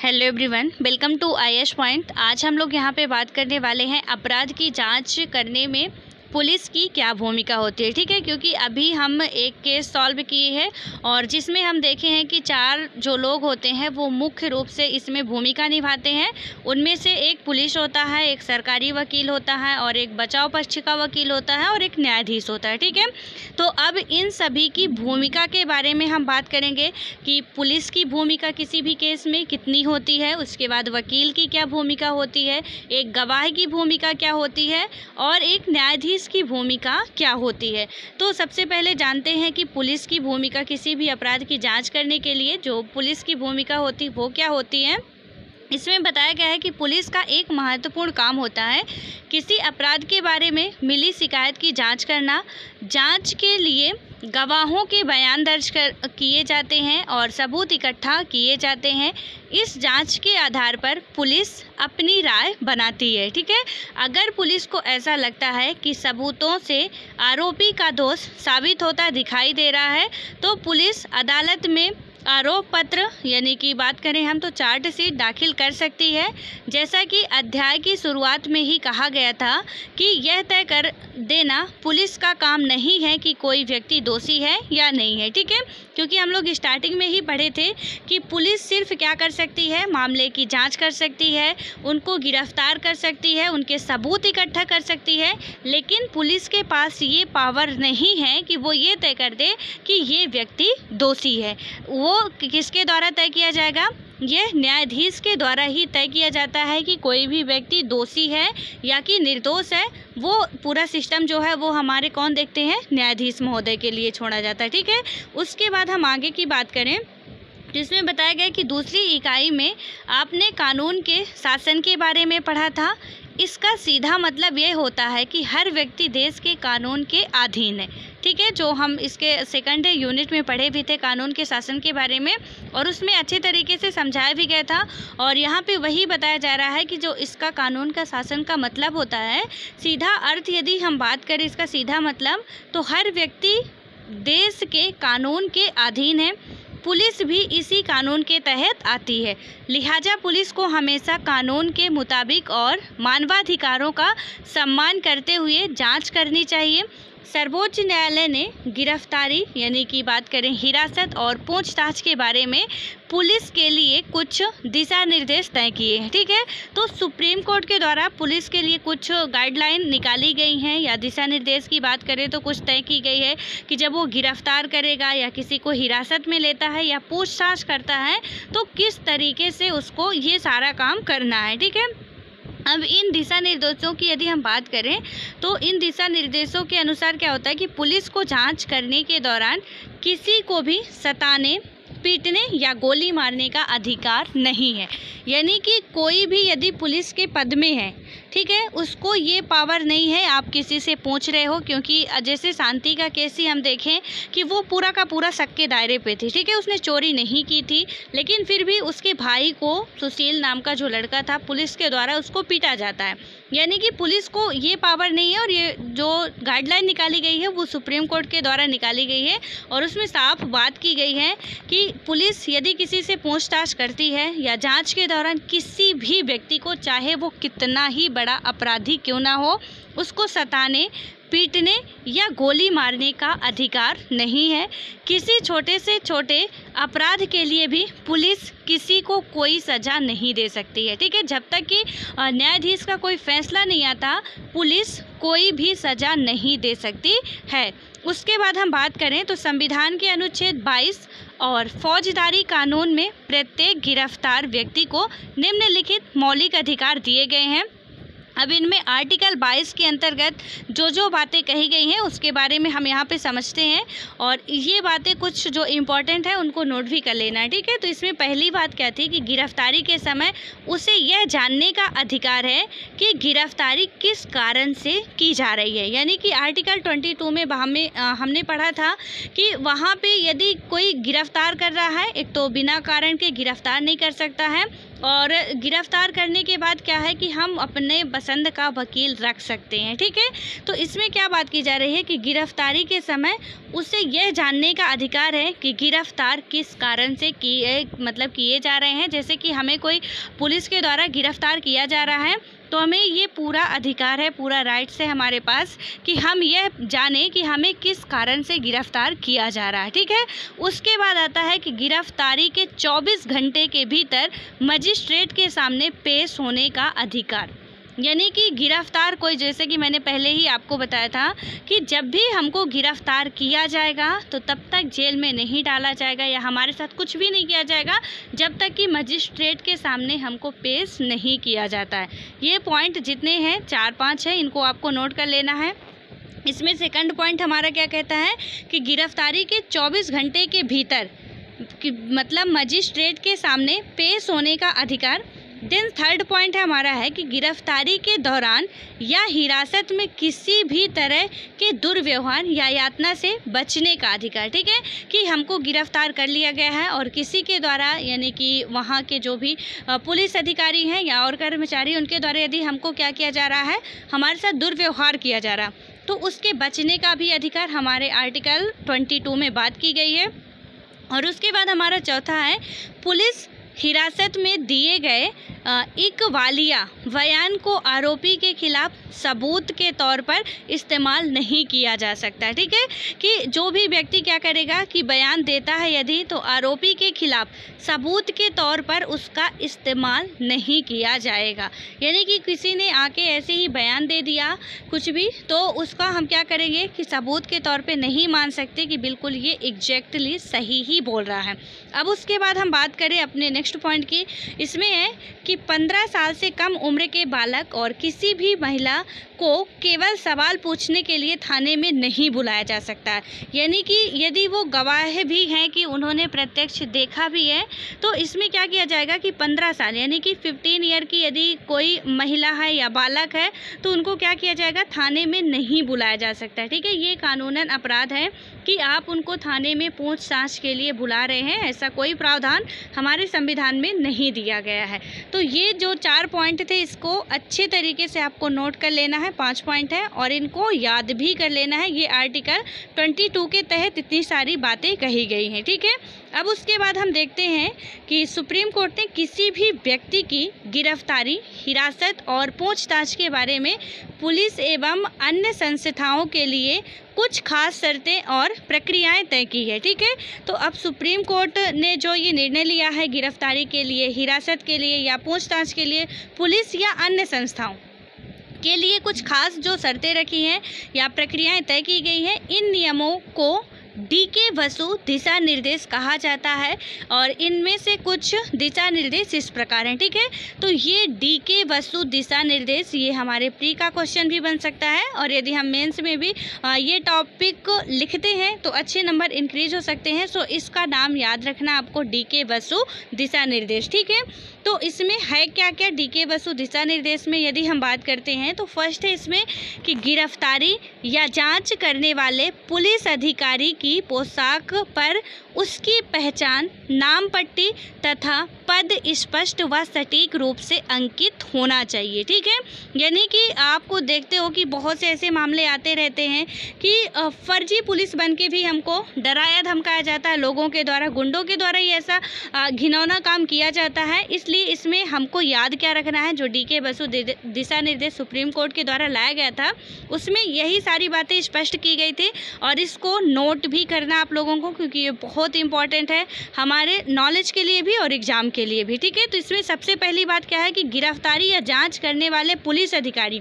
Hello everyone, welcome to IAS point. आज हम लोग यहाँ पे बात करने वाले हैं अपराध की जांच करने में पुलिस की क्या भूमिका होती है। ठीक है, क्योंकि अभी हम एक केस सॉल्व किए हैं और जिसमें हम देखे हैं कि 4 जो लोग होते हैं वो मुख्य रूप से इसमें भूमिका निभाते हैं। उनमें से एक पुलिस होता है, एक सरकारी वकील होता है और एक बचाव पक्ष का वकील होता है और एक न्यायाधीश होता है। ठीक है, तो अब इन सभी की भूमिका के बारे में हम बात करेंगे कि पुलिस की भूमिका किसी भी केस में कितनी होती है, उसके बाद वकील की क्या भूमिका होती है, एक गवाह की भूमिका क्या होती है और एक न्यायाधीश की भूमिका क्या होती है। तो सबसे पहले जानते हैं कि पुलिस की भूमिका किसी भी अपराध की जांच करने के लिए जो पुलिस की भूमिका होती वो क्या होती है। इसमें बताया गया है कि पुलिस का एक महत्वपूर्ण काम होता है किसी अपराध के बारे में मिली शिकायत की जांच करना। जांच के लिए गवाहों के बयान दर्ज किए जाते हैं और सबूत इकट्ठा किए जाते हैं। इस जांच के आधार पर पुलिस अपनी राय बनाती है। ठीक है, अगर पुलिस को ऐसा लगता है कि सबूतों से आरोपी का दोष साबित होता दिखाई दे रहा है तो पुलिस अदालत में आरोप पत्र यानी कि बात करें हम तो चार्जशीट दाखिल कर सकती है। जैसा कि अध्याय की शुरुआत में ही कहा गया था कि यह तय कर देना पुलिस का काम नहीं है कि कोई व्यक्ति दोषी है या नहीं है। ठीक है, क्योंकि हम लोग स्टार्टिंग में ही पढ़े थे कि पुलिस सिर्फ क्या कर सकती है, मामले की जांच कर सकती है, उनको गिरफ्तार कर सकती है, उनके सबूत इकट्ठा कर सकती है, लेकिन पुलिस के पास ये पावर नहीं है कि वो ये तय कर दे कि ये व्यक्ति दोषी है। वो किसके द्वारा तय किया जाएगा? यह न्यायाधीश के द्वारा ही तय किया जाता है कि कोई भी व्यक्ति दोषी है या कि निर्दोष है। वो पूरा सिस्टम जो है वो हमारे कौन देखते हैं? न्यायाधीश महोदय के लिए छोड़ा जाता है। ठीक है, उसके बाद हम आगे की बात करें जिसमें बताया गया कि दूसरी इकाई में आपने कानून के शासन के बारे में पढ़ा था। इसका सीधा मतलब ये होता है कि हर व्यक्ति देश के कानून के अधीन है। ठीक है, जो हम इसके सेकंड यूनिट में पढ़े भी थे कानून के शासन के बारे में और उसमें अच्छे तरीके से समझाया भी गया था। और यहाँ पे वही बताया जा रहा है कि जो इसका कानून का शासन का मतलब होता है, सीधा अर्थ यदि हम बात करें इसका सीधा मतलब, तो हर व्यक्ति देश के कानून के अधीन है। पुलिस भी इसी कानून के तहत आती है, लिहाजा पुलिस को हमेशा कानून के मुताबिक और मानवाधिकारों का सम्मान करते हुए जांच करनी चाहिए। सर्वोच्च न्यायालय ने गिरफ्तारी यानी कि बात करें हिरासत और पूछताछ के बारे में पुलिस के लिए कुछ दिशा निर्देश तय किए हैं। ठीक है, तो सुप्रीम कोर्ट के द्वारा पुलिस के लिए कुछ गाइडलाइन निकाली गई हैं या दिशा निर्देश की बात करें तो कुछ तय की गई है कि जब वो गिरफ्तार करेगा या किसी को हिरासत में लेता है या पूछताछ करता है तो किस तरीके से उसको ये सारा काम करना है। ठीक है, अब इन दिशा निर्देशों की यदि हम बात करें तो इन दिशा निर्देशों के अनुसार क्या होता है कि पुलिस को जांच करने के दौरान किसी को भी सताने, पीटने या गोली मारने का अधिकार नहीं है। यानी कि कोई भी यदि पुलिस के पद में है, ठीक है, उसको ये पावर नहीं है आप किसी से पूछ रहे हो। क्योंकि जैसे शांति का केस ही हम देखें कि वो पूरा का पूरा शक के दायरे पे थी। ठीक है, उसने चोरी नहीं की थी लेकिन फिर भी उसके भाई को, सुशील नाम का जो लड़का था, पुलिस के द्वारा उसको पीटा जाता है। यानी कि पुलिस को ये पावर नहीं है और ये जो गाइडलाइन निकाली गई है वो सुप्रीम कोर्ट के द्वारा निकाली गई है और उसमें साफ बात की गई है कि पुलिस यदि किसी से पूछताछ करती है या जांच के दौरान किसी भी व्यक्ति को, चाहे वो कितना ही बड़ा अपराधी क्यों ना हो, उसको सताने, पीटने या गोली मारने का अधिकार नहीं है। किसी छोटे से छोटे अपराध के लिए भी पुलिस किसी को कोई सज़ा नहीं दे सकती है। ठीक है, जब तक कि न्यायाधीश का कोई फैसला नहीं आता पुलिस कोई भी सज़ा नहीं दे सकती है। उसके बाद हम बात करें तो संविधान के अनुच्छेद 22 और फौजदारी कानून में प्रत्येक गिरफ्तार व्यक्ति को निम्नलिखित मौलिक अधिकार दिए गए हैं। अब इनमें आर्टिकल 22 के अंतर्गत जो बातें कही गई हैं उसके बारे में हम यहाँ पे समझते हैं और ये बातें कुछ जो इम्पोर्टेंट है उनको नोट भी कर लेना है। ठीक है, तो इसमें पहली बात क्या थी कि गिरफ्तारी के समय उसे यह जानने का अधिकार है कि गिरफ्तारी किस कारण से की जा रही है। यानी कि आर्टिकल 22 में हमने पढ़ा था कि वहाँ पे यदि कोई गिरफ्तार कर रहा है, एक तो बिना कारण के गिरफ्तार नहीं कर सकता है और गिरफ्तार करने के बाद क्या है कि हम अपने पसंद का वकील रख सकते हैं, ठीक है। तो इसमें क्या बात की जा रही है कि गिरफ्तारी के समय उसे यह जानने का अधिकार है कि गिरफ्तार किस कारण से किए जा रहे हैं। जैसे कि हमें कोई पुलिस के द्वारा गिरफ्तार किया जा रहा है तो हमें ये पूरा अधिकार है, पूरा राइट्स है हमारे पास कि हम यह जानें कि हमें किस कारण से गिरफ्तार किया जा रहा है, ठीक है। उसके बाद आता है कि गिरफ्तारी के 24 घंटे के भीतर मजिस्ट्रेट के सामने पेश होने का अधिकार। यानी कि गिरफ्तार कोई, जैसे कि मैंने पहले ही आपको बताया था कि जब भी हमको गिरफ्तार किया जाएगा तो तब तक जेल में नहीं डाला जाएगा या हमारे साथ कुछ भी नहीं किया जाएगा जब तक कि मजिस्ट्रेट के सामने हमको पेश नहीं किया जाता है। ये पॉइंट जितने हैं 4-5 हैं, इनको आपको नोट कर लेना है। इसमें सेकंड पॉइंट हमारा क्या कहता है कि गिरफ्तारी के 24 घंटे के भीतर मतलब मजिस्ट्रेट के सामने पेश होने का अधिकार। देन थर्ड पॉइंट है हमारा है कि गिरफ्तारी के दौरान या हिरासत में किसी भी तरह के दुर्व्यवहार या यातना से बचने का अधिकार, ठीक है। कि हमको गिरफ्तार कर लिया गया है और किसी के द्वारा यानी कि वहाँ के जो भी पुलिस अधिकारी हैं या और कर्मचारी, उनके द्वारा यदि हमको क्या किया जा रहा है, हमारे साथ दुर्व्यवहार किया जा रहा, तो उसके बचने का भी अधिकार हमारे आर्टिकल 22 में बात की गई है। और उसके बाद हमारा चौथा है पुलिस हिरासत में दिए गए इकबालिया बयान को आरोपी के खिलाफ सबूत के तौर पर इस्तेमाल नहीं किया जा सकता, ठीक है। कि जो भी व्यक्ति क्या करेगा कि बयान देता है यदि, तो आरोपी के खिलाफ सबूत के तौर पर उसका इस्तेमाल नहीं किया जाएगा। यानी कि किसी ने आके ऐसे ही बयान दे दिया कुछ भी, तो उसका हम क्या करेंगे कि सबूत के तौर पे नहीं मान सकते कि बिल्कुल ये एग्जैक्टली सही ही बोल रहा है। अब उसके बाद हम बात करें अपने नेक्स्ट पॉइंट की। इसमें है कि 15 साल से कम उम्र के बालक और किसी भी महिला को केवल सवाल पूछने के लिए थाने में नहीं बुलाया जा सकता है। यानी कि यदि वो गवाह भी हैं कि उन्होंने प्रत्यक्ष देखा भी है, तो इसमें क्या किया जाएगा कि 15 साल यानी कि 15 ईयर की यदि कोई महिला है या बालक है तो उनको क्या किया जाएगा, थाने में नहीं बुलाया जा सकता है, ठीक है। ये कानूनन अपराध है कि आप उनको थाने में पूछताछ के लिए बुला रहे हैं, ऐसा कोई प्रावधान हमारे संविधान में नहीं दिया गया है। तो ये जो 4 पॉइंट थे इसको अच्छे तरीके से आपको नोट कर लेना है। 5 पॉइंट है और इनको याद भी कर लेना है। ये आर्टिकल 22 के तहत इतनी सारी बातें कही गई हैं, ठीक है। अब उसके बाद हम देखते हैं कि सुप्रीम कोर्ट ने किसी भी व्यक्ति की गिरफ्तारी, हिरासत और पूछताछ के बारे में पुलिस एवं अन्य संस्थाओं के लिए कुछ खास शर्तें और प्रक्रियाएं तय की है, ठीक है। तो अब सुप्रीम कोर्ट ने जो ये निर्णय लिया है गिरफ्तारी के लिए, हिरासत के लिए या पूछताछ के लिए पुलिस या अन्य संस्थाओं के लिए कुछ खास जो शर्तें रखी हैं या प्रक्रियाएं तय की गई हैं, इन नियमों को डीके वसु दिशा निर्देश कहा जाता है और इनमें से कुछ दिशा निर्देश इस प्रकार हैं, ठीक है। तो ये डीके वसु दिशा निर्देश ये हमारे प्री का क्वेश्चन भी बन सकता है और यदि हम मेंस में भी ये टॉपिक लिखते हैं तो अच्छे नंबर इंक्रीज हो सकते हैं। सो इसका नाम याद रखना आपको, डीके वसु दिशा निर्देश, ठीक है। तो इसमें है क्या क्या डीके वसु दिशा निर्देश में यदि हम बात करते हैं तो फर्स्ट है इसमें कि गिरफ्तारी या जांच करने वाले पुलिस अधिकारी की पोशाक पर उसकी पहचान, नाम पट्टी तथा पद स्पष्ट व सटीक रूप से अंकित होना चाहिए, ठीक है। यानी कि आपको देखते हो कि बहुत से ऐसे मामले आते रहते हैं कि फर्जी पुलिस बन के भी हमको डराया धमकाया जाता है, लोगों के द्वारा, गुंडों के द्वारा ही ऐसा घिनौना काम किया जाता है। इसलिए इसमें हमको याद क्या रखना है, जो डीके वसु दिशा निर्देश सुप्रीम कोर्ट के द्वारा लाया गया था उसमें यही सारी बातें स्पष्ट की गई थी और इसको नोट भी करना आप लोगों को, क्योंकि ये बहुत इंपॉर्टेंट है हमारे नॉलेज के लिए भी और एग्जाम के लिए भी, ठीक है। तो इसमें सबसे पहली बात क्या है कि गिरफ्तारी या जांच करने वाले पुलिस अधिकारी,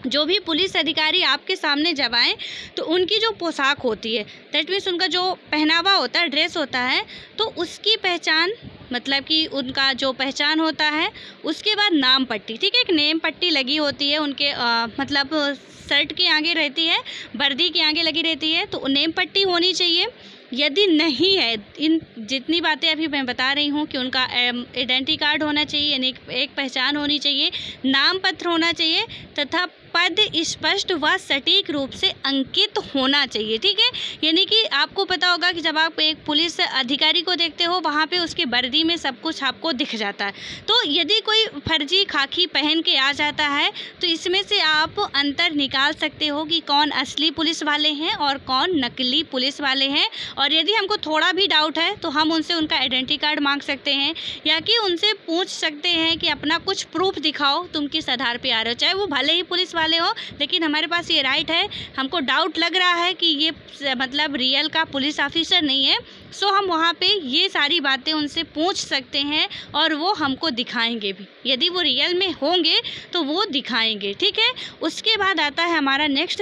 जो भी पुलिस अधिकारी आपके सामने जब आएँ तो उनकी जो पोशाक होती है, दैट मीन्स उनका जो पहनावा होता है, ड्रेस होता है, तो उसकी पहचान, मतलब कि उनका जो पहचान होता है, उसके बाद नाम पट्टी, ठीक है। एक नेम पट्टी लगी होती है उनके मतलब शर्ट के आगे रहती है, वर्दी के आगे लगी रहती है, तो नेम पट्टी होनी चाहिए। यदि नहीं है, इन जितनी बातें अभी मैं बता रही हूँ कि उनका आइडेंटिटी कार्ड होना चाहिए, यानी एक पहचान होनी चाहिए, नाम पत्र होना चाहिए तथा पद स्पष्ट व सटीक रूप से अंकित होना चाहिए। ठीक है, यानी कि आपको पता होगा कि जब आप एक पुलिस अधिकारी को देखते हो वहाँ पे उसके वर्दी में सब कुछ आपको दिख जाता है। तो यदि कोई फर्जी खाकी पहन के आ जाता है तो इसमें से आप अंतर निकाल सकते हो कि कौन असली पुलिस वाले हैं और कौन नकली पुलिस वाले हैं। और यदि हमको थोड़ा भी डाउट है तो हम उनसे उनका आइडेंटिटी कार्ड मांग सकते हैं या कि उनसे पूछ सकते हैं कि अपना कुछ प्रूफ दिखाओ, तुम किस आधार पे आ रहे हो। चाहे वो भले ही पुलिस वाले हो, लेकिन हमारे पास ये राइट है, हमको डाउट लग रहा है कि ये मतलब रियल का पुलिस ऑफिसर नहीं है, सो हम वहाँ पे ये सारी बातें उनसे पूछ सकते हैं और वो हमको दिखाएंगे भी। यदि वो रियल में होंगे तो वो दिखाएंगे। ठीक है, उसके बाद आता है हमारा नेक्स्ट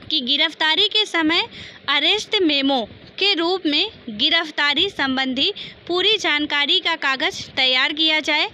कि गिरफ्तारी के समय अरेस्ट मेमो के रूप में गिरफ्तारी संबंधी पूरी जानकारी का कागज़ तैयार किया जाए।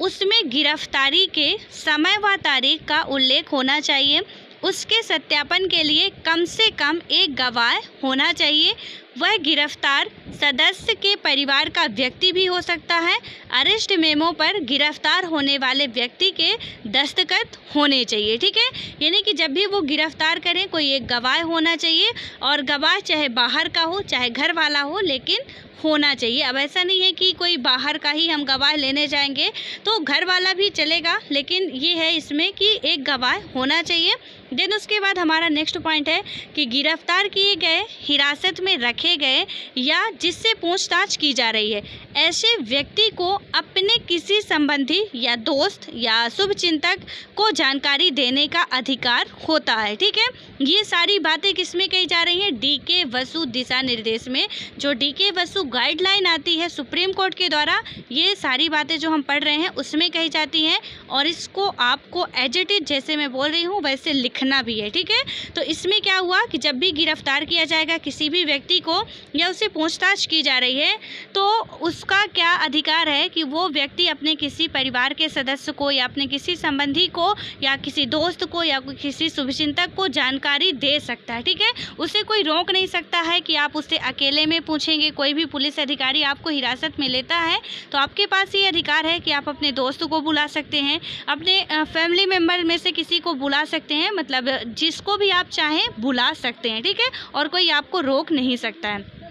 उसमें गिरफ्तारी के समय व तारीख का उल्लेख होना चाहिए। उसके सत्यापन के लिए कम से कम एक गवाह होना चाहिए। वह गिरफ्तार सदस्य के परिवार का व्यक्ति भी हो सकता है। अरेस्ट मेमो पर गिरफ्तार होने वाले व्यक्ति के दस्तखत होने चाहिए। ठीक है, यानी कि जब भी वो गिरफ्तार करें कोई एक गवाह होना चाहिए और गवाह चाहे बाहर का हो चाहे घर वाला हो, लेकिन होना चाहिए। अब ऐसा नहीं है कि कोई बाहर का ही हम गवाह लेने जाएंगे तो घर वाला भी चलेगा, लेकिन ये है इसमें कि एक गवाह होना चाहिए। देन उसके बाद हमारा नेक्स्ट पॉइंट है कि गिरफ्तार किए गए, हिरासत में रखे गए या जिससे पूछताछ की जा रही है ऐसे व्यक्ति को अपने किसी संबंधी या दोस्त या शुभचिंतक को जानकारी देने का अधिकार होता है। ठीक है, ये सारी बातें किसमें कही जा रही हैं? DK बसु दिशा निर्देश में। जो DK बसु गाइडलाइन आती है सुप्रीम कोर्ट के द्वारा, ये सारी बातें जो हम पढ़ रहे हैं उसमें कही जाती हैं और इसको आपको एज इट इज जैसे मैं बोल रही हूँ वैसे लिखना भी है। ठीक है, तो इसमें क्या हुआ कि जब भी गिरफ्तार किया जाएगा किसी भी व्यक्ति को या उससे पूछताछ की जा रही है तो उसका क्या अधिकार है कि वो व्यक्ति अपने किसी परिवार के सदस्य को या अपने किसी संबंधी को या किसी दोस्त को या किसी शुभचिंतक को जानकारी दे सकता है। ठीक है, उसे कोई रोक नहीं सकता है कि आप उससे अकेले में पूछेंगे। कोई भी पुलिस अधिकारी आपको हिरासत में लेता है तो आपके पास ये अधिकार है कि आप अपने दोस्त को बुला सकते हैं, अपने फैमिली मेम्बर में से किसी को बुला सकते हैं, मतलब जिसको भी आप चाहें बुला सकते हैं। ठीक है, और कोई आपको रोक नहीं सकता है।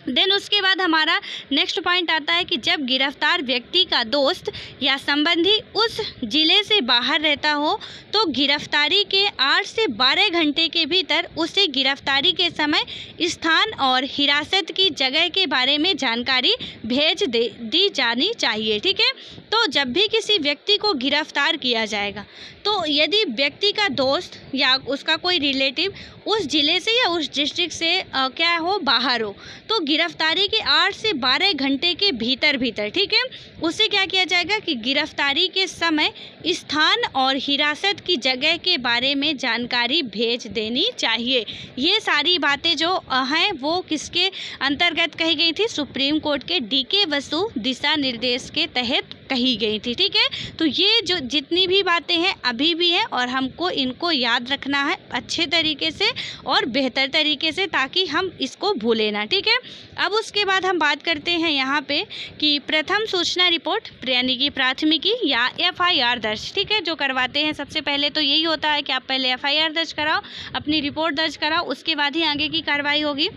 देन उसके बाद हमारा नेक्स्ट पॉइंट आता है कि जब गिरफ्तार व्यक्ति का दोस्त या संबंधी उस जिले से बाहर रहता हो तो गिरफ्तारी के 8 से 12 घंटे के भीतर उसे गिरफ्तारी के समय स्थान और हिरासत की जगह के बारे में जानकारी भेज दी जानी चाहिए। ठीक है, तो जब भी किसी व्यक्ति को गिरफ्तार किया जाएगा तो यदि व्यक्ति का दोस्त या उसका कोई रिलेटिव उस ज़िले से या उस डिस्ट्रिक्ट से क्या हो बाहर हो तो गिरफ्तारी के 8 से 12 घंटे के भीतर ठीक है, उससे क्या किया जाएगा कि गिरफ्तारी के समय स्थान और हिरासत की जगह के बारे में जानकारी भेज देनी चाहिए। ये सारी बातें जो हैं वो किसके अंतर्गत कही गई थी? सुप्रीम कोर्ट के DK बसु दिशा निर्देश के तहत कही गई थी। ठीक है, तो ये जो जितनी भी बातें हैं अभी भी हैं और हमको इनको याद रखना है अच्छे तरीके से और बेहतर तरीके से ताकि हम इसको भूलें ना। ठीक है, अब उसके बाद हम बात करते हैं यहाँ पे कि प्रथम सूचना रिपोर्ट यानी कि प्राथमिकी या FIR दर्ज। ठीक है, जो करवाते हैं सबसे पहले तो यही होता है कि आप पहले FIR दर्ज कराओ, अपनी रिपोर्ट दर्ज कराओ, उसके बाद ही आगे की कार्रवाई होगी।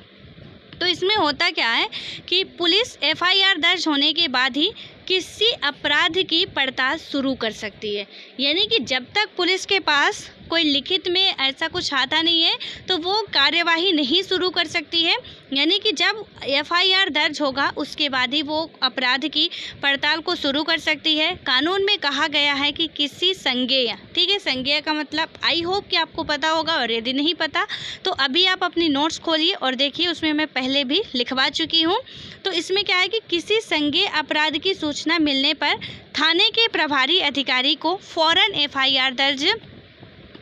तो इसमें होता क्या है कि पुलिस FIR दर्ज होने के बाद ही किसी अपराध की पड़ताल शुरू कर सकती है। यानी कि जब तक पुलिस के पास कोई लिखित में ऐसा कुछ आता नहीं है तो वो कार्यवाही नहीं शुरू कर सकती है। यानी कि जब FIR दर्ज होगा उसके बाद ही वो अपराध की पड़ताल को शुरू कर सकती है। कानून में कहा गया है कि किसी संज्ञेय, ठीक है, संज्ञेय का मतलब आई होप कि आपको पता होगा और यदि नहीं पता तो अभी आप अपनी नोट्स खोलिए और देखिए, उसमें मैं पहले भी लिखवा चुकी हूँ। तो इसमें क्या है कि किसी संज्ञेय अपराध की सूचना मिलने पर थाने के प्रभारी अधिकारी को फौरन FIR दर्ज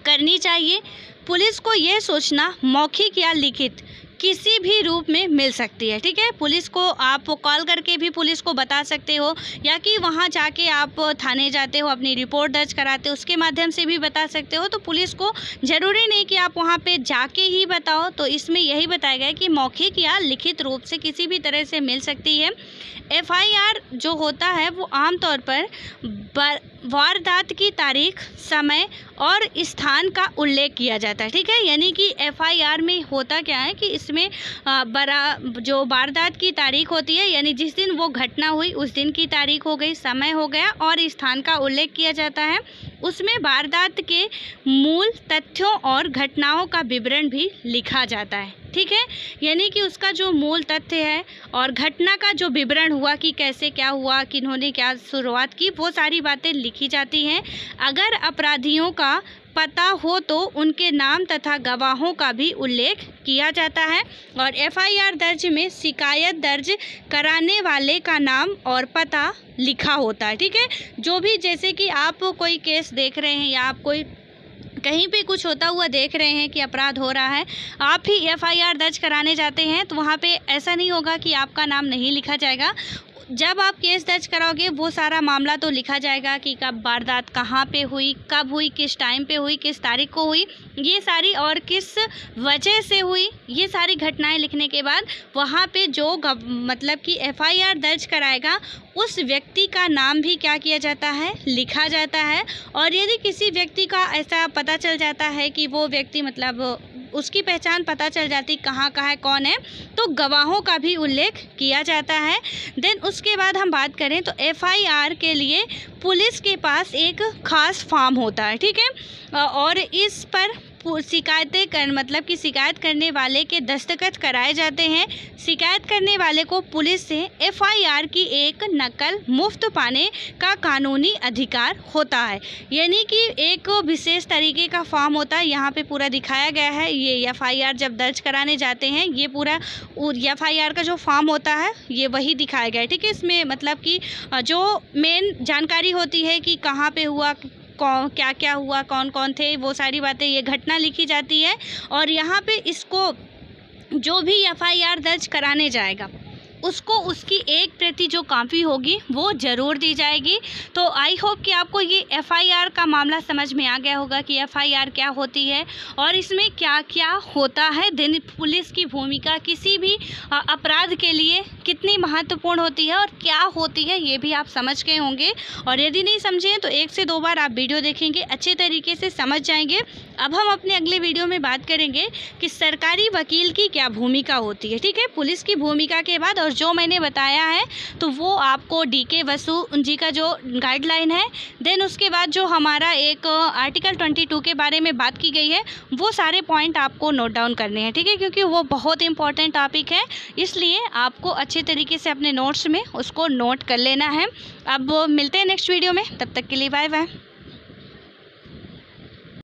करनी चाहिए। पुलिस को यह सूचना मौखिक या लिखित किसी भी रूप में मिल सकती है। ठीक है, पुलिस को आप कॉल करके भी पुलिस को बता सकते हो या कि वहाँ जाके आप थाने जाते हो अपनी रिपोर्ट दर्ज कराते हो उसके माध्यम से भी बता सकते हो। तो पुलिस को ज़रूरी नहीं कि आप वहाँ पे जाके ही बताओ। तो इसमें यही बताया गया कि मौखिक या लिखित रूप से किसी भी तरह से मिल सकती है। FIR जो होता है वो आमतौर पर वारदात की तारीख, समय और स्थान का उल्लेख किया जाता है। ठीक है, यानी कि एफआईआर में होता क्या है कि इसमें जो वारदात की तारीख होती है, यानी जिस दिन वो घटना हुई उस दिन की तारीख हो गई, समय हो गया और स्थान का उल्लेख किया जाता है। उसमें वारदात के मूल तथ्यों और घटनाओं का विवरण भी लिखा जाता है। ठीक है, यानी कि उसका जो मूल तथ्य है और घटना का जो विवरण हुआ कि कैसे क्या हुआ, किन्होंने क्या शुरुआत की, वो सारी बातें लिखी जाती हैं। अगर अपराधियों का पता हो तो उनके नाम तथा गवाहों का भी उल्लेख किया जाता है और एफआईआर दर्ज में शिकायत दर्ज कराने वाले का नाम और पता लिखा होता है। ठीक है, जो भी जैसे कि आप कोई केस देख रहे हैं या आप कोई कहीं पे कुछ होता हुआ देख रहे हैं कि अपराध हो रहा है, आप ही एफआईआर दर्ज कराने जाते हैं तो वहाँ पे ऐसा नहीं होगा कि आपका नाम नहीं लिखा जाएगा। जब आप केस दर्ज कराओगे वो सारा मामला तो लिखा जाएगा कि कब वारदात कहाँ पे हुई, कब हुई, किस टाइम पे हुई, किस तारीख को हुई, ये सारी और किस वजह से हुई, ये सारी घटनाएं लिखने के बाद वहाँ पे जो मतलब कि एफआईआर दर्ज कराएगा उस व्यक्ति का नाम भी क्या किया जाता है, लिखा जाता है। और यदि किसी व्यक्ति का ऐसा पता चल जाता है कि वो व्यक्ति मतलब उसकी पहचान पता चल जाती कहाँ का है, कौन है, तो गवाहों का भी उल्लेख किया जाता है। देन उसके बाद हम बात करें तो एफआईआर के लिए पुलिस के पास एक खास फॉर्म होता है। ठीक है, और इस पर शिकायत करने वाले के दस्तखत कराए जाते हैं। शिकायत करने वाले को पुलिस से एफआईआर की एक नकल मुफ्त पाने का कानूनी अधिकार होता है। यानी कि एक विशेष तरीके का फॉर्म होता है, यहाँ पे पूरा दिखाया गया है। ये एफआईआर जब दर्ज कराने जाते हैं ये पूरा एफआईआर का जो फॉर्म होता है ये वही दिखाया गया है। ठीक है, इसमें मतलब कि जो मेन जानकारी होती है कि कहाँ पे हुआ, क्या क्या हुआ, कौन कौन थे, वो सारी बातें, ये घटना लिखी जाती है। और यहाँ पे इसको जो भी एफआईआर दर्ज कराने जाएगा उसको उसकी एक प्रति जो कॉपी होगी वो ज़रूर दी जाएगी। तो आई होप कि आपको ये एफआईआर का मामला समझ में आ गया होगा कि एफआईआर क्या होती है और इसमें क्या क्या होता है। दिन पुलिस की भूमिका किसी भी अपराध के लिए कितनी महत्वपूर्ण होती है और क्या होती है ये भी आप समझ गए होंगे। और यदि नहीं समझे तो 1 से 2 बार आप वीडियो देखेंगे, अच्छे तरीके से समझ जाएंगे। अब हम अपने अगले वीडियो में बात करेंगे कि सरकारी वकील की क्या भूमिका होती है। ठीक है, पुलिस की भूमिका के बाद और जो मैंने बताया है तो वो आपको डीके वसु जी का जो गाइडलाइन है, देन उसके बाद जो हमारा एक आर्टिकल 22 के बारे में बात की गई है वो सारे पॉइंट आपको नोट डाउन करने हैं। ठीक है, क्योंकि वो बहुत इंपॉर्टेंट टॉपिक है, इसलिए आपको अच्छे तरीके से अपने नोट्स में उसको नोट कर लेना है। अब मिलते हैं नेक्स्ट वीडियो में, तब तक के लिए बाय बाय।